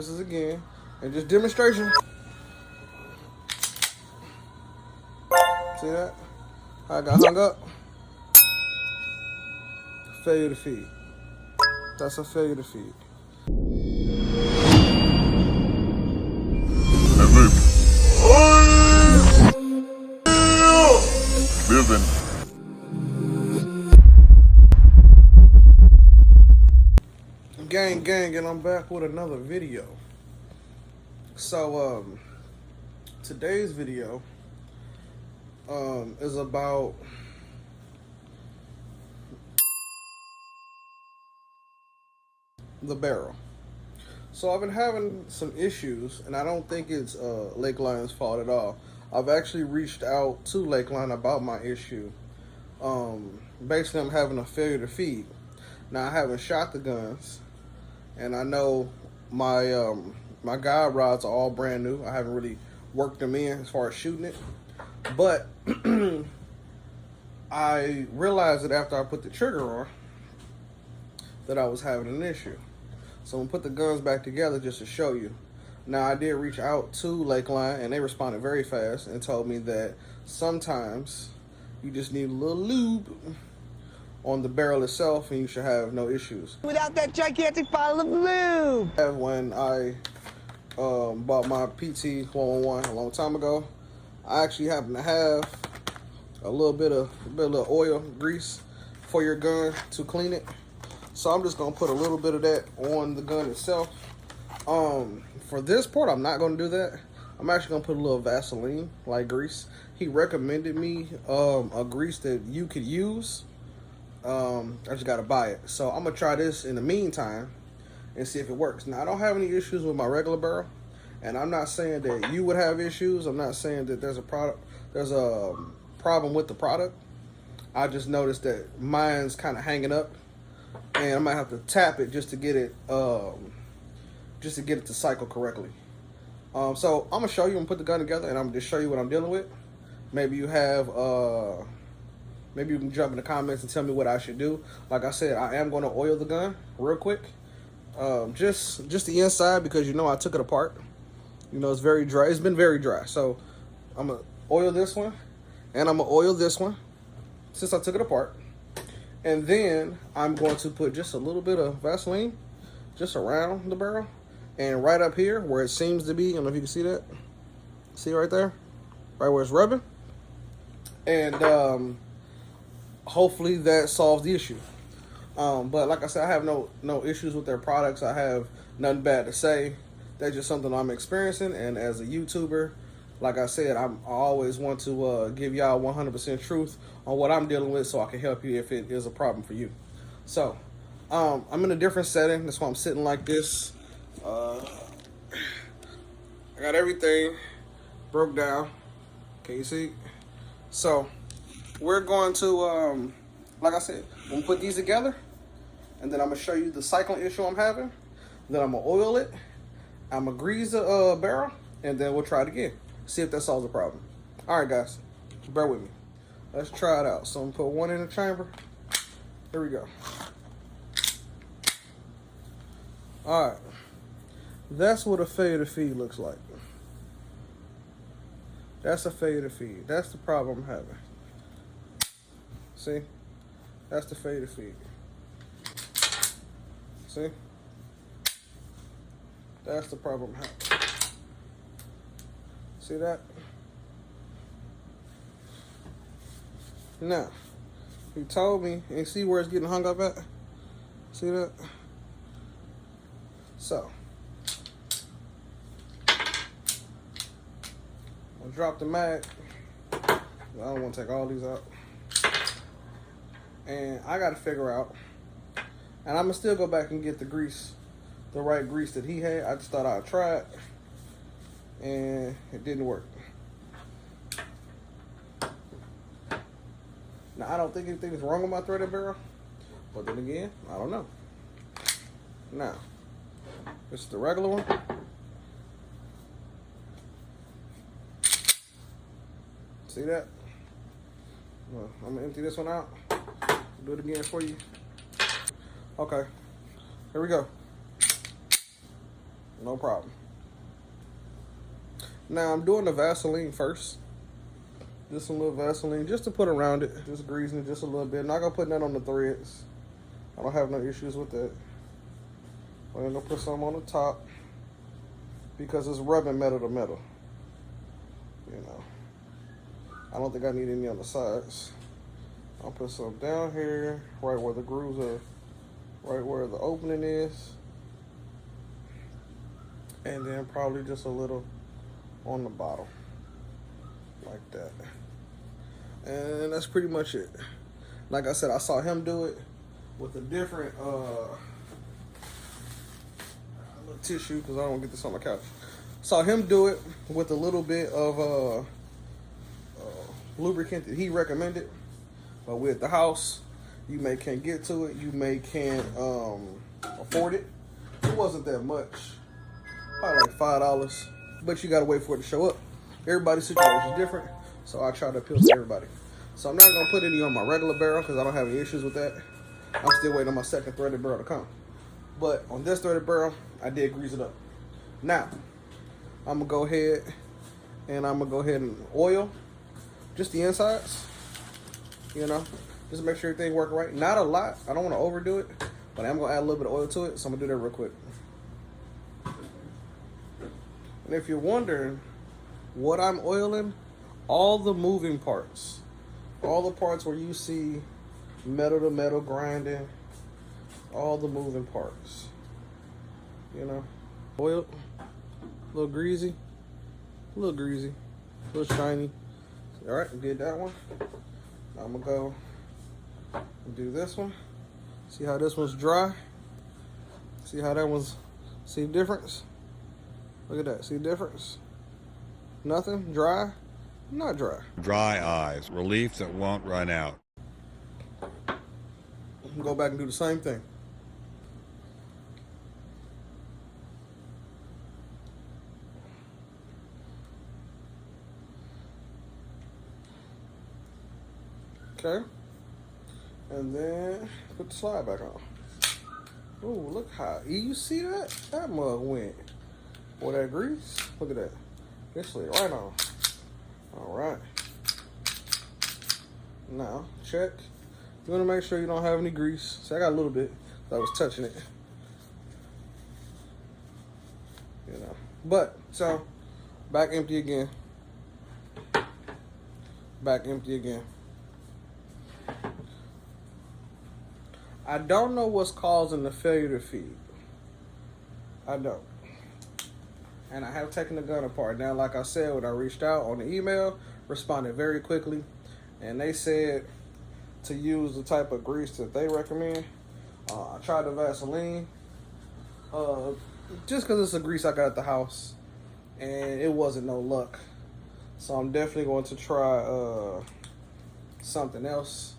This is again, and just demonstration. See that? I got hung up. Failure to feed. That's a failure to feed. Living. Gang, and I'm back with another video. So, today's video is about the barrel. So I've been having some issues, and I don't think it's Lakeline's fault at all. I've actually reached out to Lakeline about my issue. Basically, I'm having a failure to feed. Now, I haven't shot the guns, and I know my my guide rods are all brand new. I haven't really worked them in as far as shooting it, but I realized that after I put the trigger on that I was having an issue. So I'm gonna put the guns back together just to show you. Now, I did reach out to Lakeline, and they responded very fast and told me that sometimes you just need a little lube on the barrel itself, and you should have no issues. Without that gigantic bottle of lube. When I bought my PT111 a long time ago, I actually happen to have a little bit of oil, grease for your gun to clean it. So I'm just gonna put a little bit of that on the gun itself. For this part, I'm not gonna do that. I'm actually gonna put a little Vaseline, like grease. He recommended me a grease that you could use. I just gotta buy it. So I'm gonna try this in the meantime and see if it works. Now, I don't have any issues with my regular barrel, and I'm not saying that you would have issues. I'm not saying that there's a problem with the product. I just noticed that mine's kind of hanging up, and I might have to tap it just to get it to cycle correctly. So I'm gonna show you and put the gun together, and I'm gonna just show you what I'm dealing with. Maybe you have maybe you can jump in the comments and tell me what I should do. Like I said, I am going to oil the gun real quick, just the inside, because you know I took it apart. You know, it's very dry. It's been very dry. So I'm gonna oil this one, and I'm gonna oil this one since I took it apart. And then I'm going to put just a little bit of Vaseline just around the barrel, and right up here where it seems to be. I don't know if you can see that. See right there? Right where it's rubbing. And hopefully that solves the issue. But like I said, I have no issues with their products. I have nothing bad to say. That's just something I'm experiencing. And as a YouTuber, like I said, I always want to give y'all 100% truth on what I'm dealing with, so I can help you if it is a problem for you. So, I'm in a different setting. That's why I'm sitting like this. I got everything broke down. Can you see? So, we're going to, like I said, I'm going to put these together, and then I'm going to show you the cycling issue I'm having. Then I'm going to oil it. I'm going to grease the barrel, and then we'll try it again. See if that solves the problem. All right, guys, bear with me. Let's try it out. So I'm gonna put one in the chamber. Here we go. All right, that's what a failure to feed looks like. That's a failure to feed. That's the problem I'm having. See, that's the failure to feed. See, that's the problem I'm having. See that? Now, he told me, and see where it's getting hung up at? See that? So, I'll drop the mag. I don't want to take all these out. And I got to figure out, and I'm going to still go back and get the grease, the right grease that he had. I just thought I'd try it, and it didn't work. Now, I don't think anything is wrong with my threaded barrel, but then again, I don't know. Now, this is the regular one. See that? Well, I'm gonna empty this one out. Do it again for you. Okay, here we go. No problem. Now I'm doing the Vaseline first. Just a little Vaseline just to put around it. Just greasing it just a little bit. Not gonna put that on the threads. I don't have no issues with that. I'm gonna put some on the top because it's rubbing metal to metal. You know, I don't think I need any on the sides. I'll put some down here, right where the grooves are, right where the opening is. And then probably just a little on the bottom, like that. And that's pretty much it. Like I said, I saw him do it with a different little tissue because I don't want to get this on my couch. Saw him do it with a little bit of lubricant that he recommended. But with the house, you may can't get to it. You may can't afford it. It wasn't that much. Probably like $5. But you got to wait for it to show up. Everybody's situation is different. So I try to appeal to everybody. So I'm not going to put any on my regular barrel because I don't have any issues with that. I'm still waiting on my second threaded barrel to come. But on this threaded barrel, I did grease it up. Now, I'm going to go ahead and oil just the insides. You know, just make sure everything working right. Not a lot. I don't want to overdo it, but I'm going to add a little bit of oil to it. So I'm going to do that real quick. And if you're wondering what I'm oiling, all the moving parts, all the parts where you see metal to metal grinding, all the moving parts, you know, oil, a little greasy, a little shiny. All right, did that one. Now I'm gonna go and do this one. See how this one's dry? See how that one's, see the difference? Look at that, see the difference? Nothing, dry, not dry. Dry eyes, relief that won't run out. Go back and do the same thing. Okay. And then put the slide back on. Ooh, look how, you see that? That mug went. Boy, that grease, look at that. It slid right on. All right. Now, check. You want to make sure you don't have any grease. See, I got a little bit. I was touching it. You know. But, so, back empty again. Back empty again. I don't know what's causing the failure to feed. I don't. And I have taken the gun apart. Now, like I said, when I reached out on the email, responded very quickly. And they said to use the type of grease that they recommend. I tried the Vaseline. Just because it's a grease I got at the house. And it wasn't no luck. So I'm definitely going to try something else.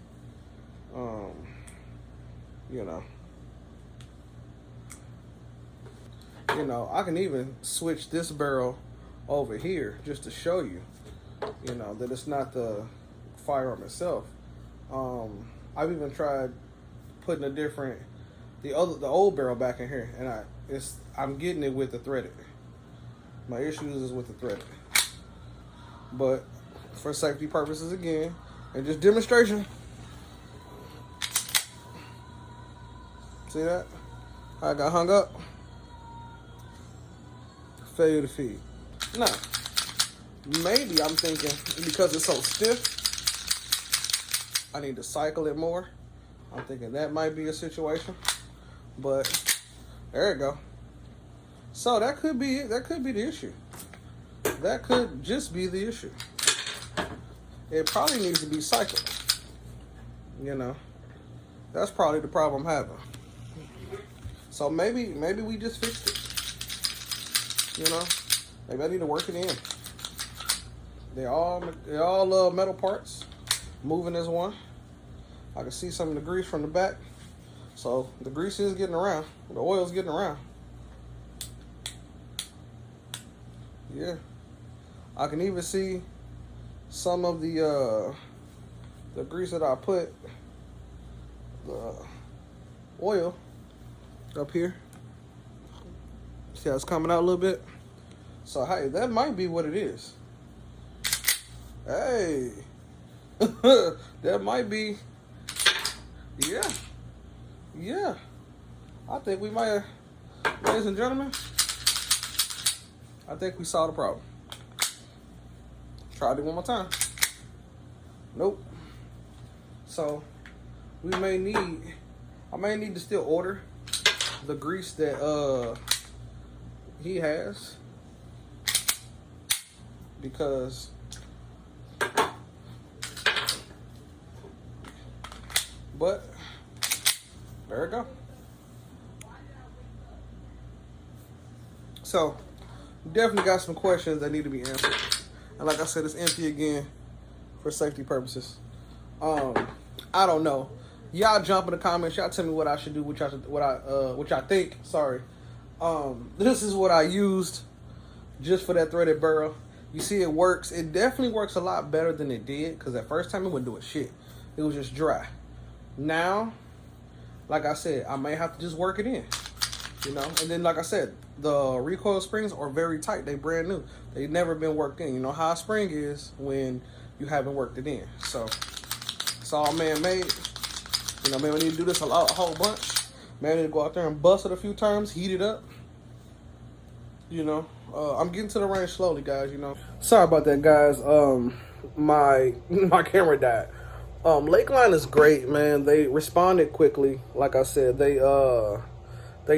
You know, I can even switch this barrel over here just to show you, you know, that it's not the firearm itself. I've even tried putting the old barrel back in here, and I'm getting it with the threaded. My issues is with the threaded. But for safety purposes again, and just demonstration. See that? I got hung up. Failure to feed. Now, maybe I'm thinking because it's so stiff, I need to cycle it more. I'm thinking that might be a situation. But there you go. So that could be it. That could be the issue. That could just be the issue. It probably needs to be cycled. You know, that's probably the problem I'm having. So maybe we just fixed it. You know, maybe I need to work it in. They're all metal parts, moving as one. I can see some of the grease from the back. So the grease is getting around. The oil's getting around. Yeah. I can even see some of the grease that I put, the oil up here. See how it's coming out a little bit? So, hey, that might be what it is. Hey. That might be. Yeah. Yeah. I think we might have, ladies and gentlemen, I think we solved the problem. Try it one more time. Nope. So, I may need to still order the grease that he has, because but there we go. So definitely got some questions that need to be answered, and like I said, it's empty again for safety purposes. I don't know. Y'all jump in the comments. Y'all tell me what I should do. What y'all think. Sorry. This is what I used just for that threaded barrel. You see, it works. It definitely works a lot better than it did, because that first time it wasn't doing shit. It was just dry. Now, like I said, I may have to just work it in, you know. And then, like I said, the recoil springs are very tight. They brand new. They've never been worked in. You know how a spring is when you haven't worked it in. So it's all man-made. You know, man, we need to do this a whole bunch. Man, we need to go out there and bust it a few times, heat it up. You know, I'm getting to the range slowly, guys. You know, sorry about that, guys. My camera died. Lakeline is great, man. They responded quickly. Like I said, they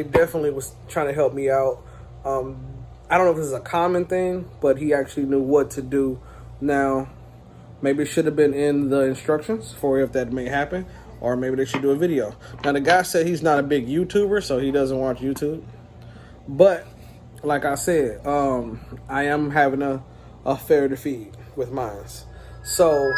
definitely was trying to help me out. I don't know if this is a common thing, but he actually knew what to do. Now, maybe it should have been in the instructions for if that may happen, or maybe they should do a video. Now, the guy said he's not a big YouTuber, so he doesn't watch YouTube. But like I said, I am having a fair defeat with mine. So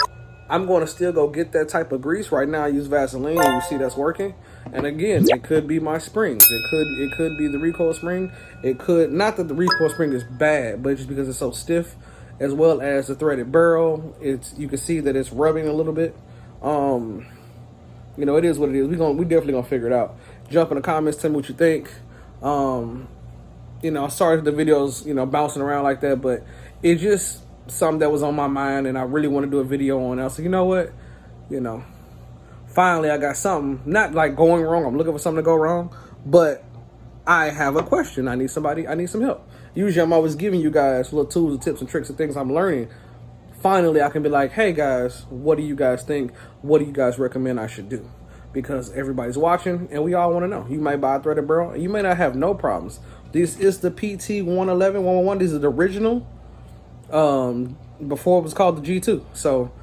I'm going to still go get that type of grease. Right now I use Vaseline, and you see that's working. And again, it could be my springs. It could be the recoil spring. It could, not that the recoil spring is bad, but just because it's so stiff, as well as the threaded barrel. You can see that it's rubbing a little bit. You know, it is what it is. We definitely gonna figure it out. Jump in the comments, tell me what you think. You know, sorry if the video's, you know, bouncing around like that, but it's just something that was on my mind, and I really want to do a video on it. I said, you know what? You know, finally I got something, not like going wrong. I'm looking for something to go wrong, but I have a question. I need some help. Usually I'm always giving you guys little tools and tips and tricks and things I'm learning. Finally, I can be like, hey guys, what do you guys think? What do you guys recommend I should do? Because everybody's watching, and we all want to know. You might buy a threaded barrel, and you may not have no problems. This is the PT111, 111. This is the original. Before it was called the G2. So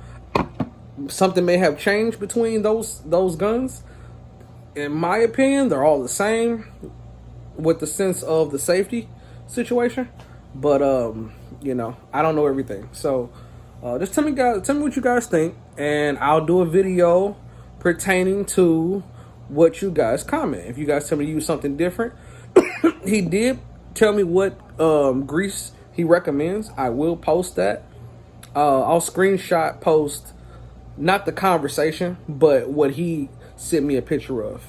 something may have changed between those guns. In my opinion, they're all the same with the sense of the safety situation. But you know, I don't know everything. So just tell me what you guys think, and I'll do a video pertaining to what you guys comment. If you guys tell me to use something different, he did tell me what grease he recommends. I will post that. I'll screenshot post, not the conversation, but what he sent me a picture of.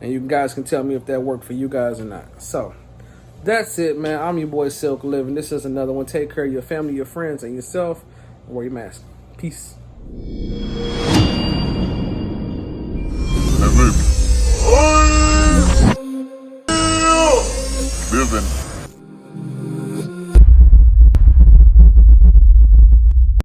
And you guys can tell me if that worked for you guys or not. So that's it, man. I'm your boy Silk Living. This is another one. Take care of your family, your friends, and yourself. And wear your mask. Peace. Living